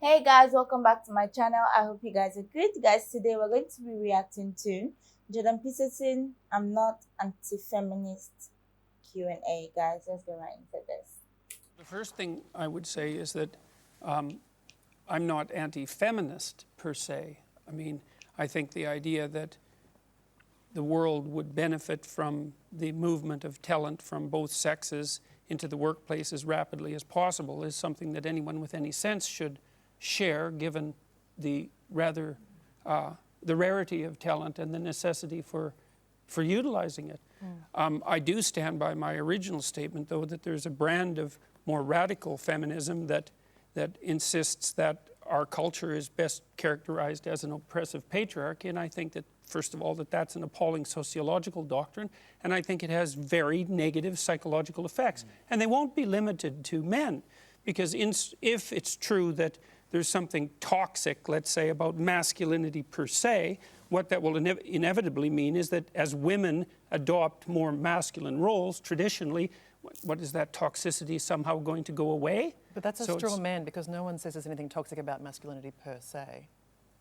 Hey guys, welcome back to my channel. I hope you guys are good. Guys, today we're going to be reacting to Jordan Peterson, I'm Not Anti-Feminist Q&A. Guys, let's get right into this. The first thing I would say is that I'm not anti-feminist per se. I mean, I think the idea that the world would benefit from the movement of talent from both sexes into the workplace as rapidly as possible is something that anyone with any sense should share, given the the rarity of talent and the necessity for utilizing it. I do stand by my original statement, though, that there's a brand of more radical feminism that insists that our culture is best characterized as an oppressive patriarchy, and I think that, first of all, that's an appalling sociological doctrine, and I think it has very negative psychological effects. And they won't be limited to men, because if it's true that there's something toxic, let's say, about masculinity per se, what that will inevitably mean is that as women adopt more masculine roles, traditionally, what is that toxicity somehow going to go away? But that's a straw man, because no one says there's anything toxic about masculinity per se.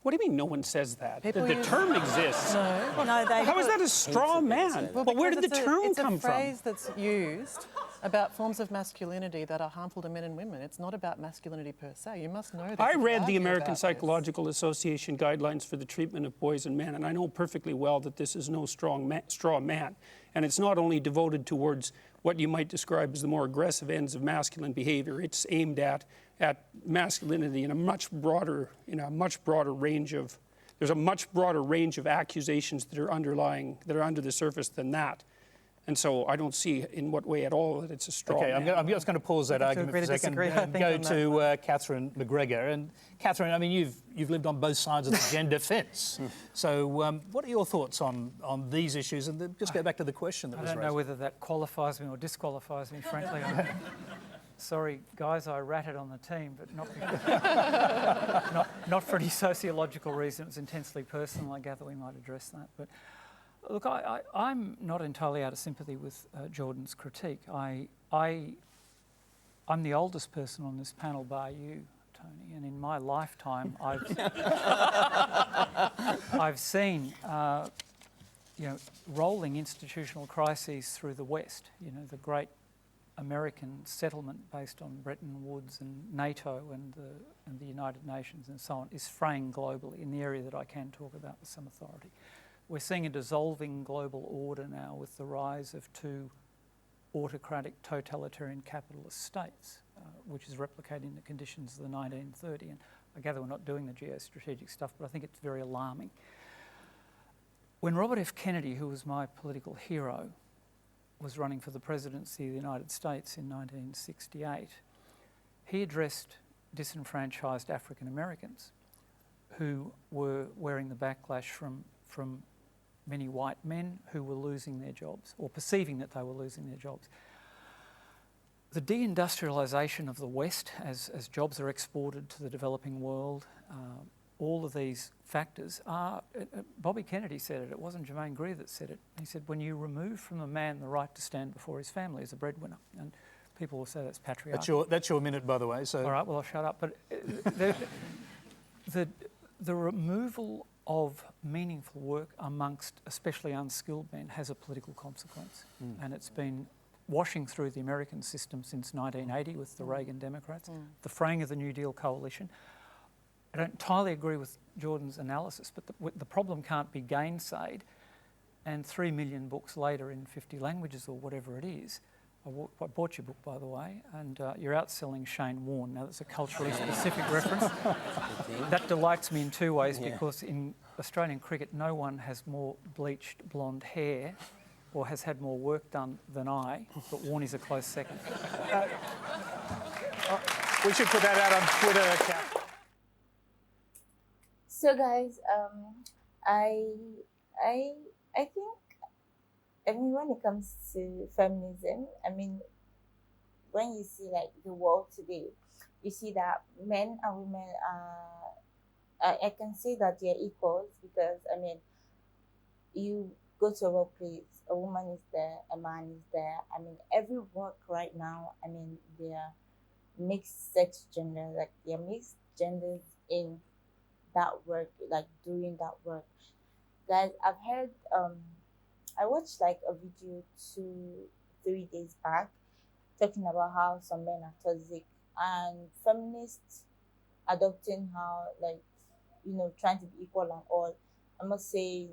What do you mean no one says that? People The term exists. No. How is that a straw man? Well, where did the term come from? It's a phrase that's used about forms of masculinity that are harmful to men and women. It's not about masculinity per se. You must know that. I read the American Psychological Association guidelines for the treatment of boys and men, and I know perfectly well that this is no straw man. And it's not only devoted towards what you might describe as the more aggressive ends of masculine behavior. It's aimed at masculinity in a much broader range of. There's a much broader range of accusations that are under the surface than that. And so I don't see in what way at all that it's a straw man. I'm just going to pause that argument for a second and go to Catherine McGregor. And Catherine, I mean, you've lived on both sides of the gender fence. So what are your thoughts on these issues? And just go back to the question that was raised. I don't know whether that qualifies me or disqualifies me, frankly. Sorry, guys, I ratted on the team, but not for any sociological reason. It was intensely personal. I gather we might address that. But look, I'm not entirely out of sympathy with Jordan's critique. I'm the oldest person on this panel, bar you, Tony, and in my lifetime, I've seen rolling institutional crises through the West. You know, the great American settlement based on Bretton Woods and NATO and the United Nations and so on is fraying globally in the area that I can talk about with some authority. We're seeing a dissolving global order now with the rise of two autocratic totalitarian capitalist states, which is replicating the conditions of the 1930s. And I gather we're not doing the geostrategic stuff, but I think it's very alarming. When Robert F. Kennedy, who was my political hero, was running for the presidency of the United States in 1968, he addressed disenfranchised African Americans who were wearing the backlash from many white men who were losing their jobs or perceiving that they were losing their jobs. The deindustrialisation of the West as jobs are exported to the developing world, all of these factors are, Bobby Kennedy said it wasn't Germaine Greer that said it. He said, when you remove from a man the right to stand before his family as a breadwinner, and people will say that's patriarchal. That's your minute, by the way. So. All right, well, I'll shut up. But the removal of meaningful work amongst especially unskilled men has a political consequence. And it's been washing through the American system since 1980 with the Reagan Democrats, the fraying of the New Deal coalition. I don't entirely agree with Jordan's analysis, but the problem can't be gainsaid. And 3 million books later in 50 languages or whatever it is, I bought your book, by the way, and you're outselling Shane Warne. Now, that's a culturally specific reference. That delights me in two ways, because in Australian cricket, no one has more bleached blonde hair or has had more work done than I, but Warne is a close second. We should put that out on Twitter. So guys, I think, I mean, when it comes to feminism, I mean, when you see like the world today, you see that men and women I can say that they're equals, because I mean, you go to a workplace, a woman is there, a man is there. I mean, every work right now, I mean, they are mixed sex gender, like they're mixed genders in that work, like doing that work. Guys, I've heard I watched like a video 2 3 days back talking about how some men are toxic and feminists adopting how, like, trying to be equal and all. I must say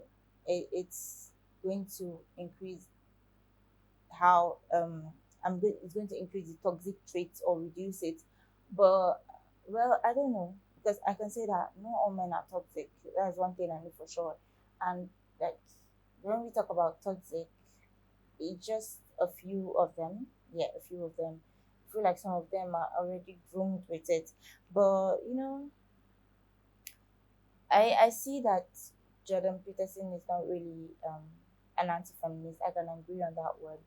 it's going to increase how it's going to increase the toxic traits or reduce it. But well, I don't know, because I can say that not all men are toxic. That's one thing I know for sure. And like when we talk about toxic, it's just a few of them. Yeah, a few of them. I feel like some of them are already groomed with it. But I see that Jordan Peterson is not really an anti-feminist. I can agree on that one.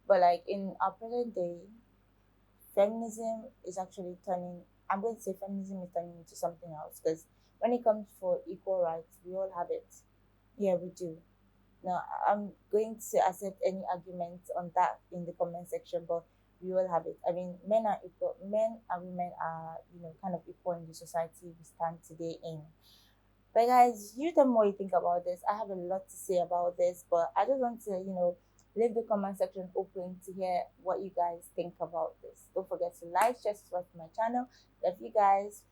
But like in our present day, feminism is actually turning. I'm going to say feminism is turning into something else, because when it comes for equal rights, we all have it. Yeah, we do. Now, I'm going to accept any arguments on that in the comment section, but we all have it. I mean, men are equal. Men and women are, kind of equal in the society we stand today in. But guys, you tell me what you think about this. I have a lot to say about this, but I just want to, leave the comment section open to hear what you guys think about this. Don't forget to like, share, subscribe to my channel. Love you guys.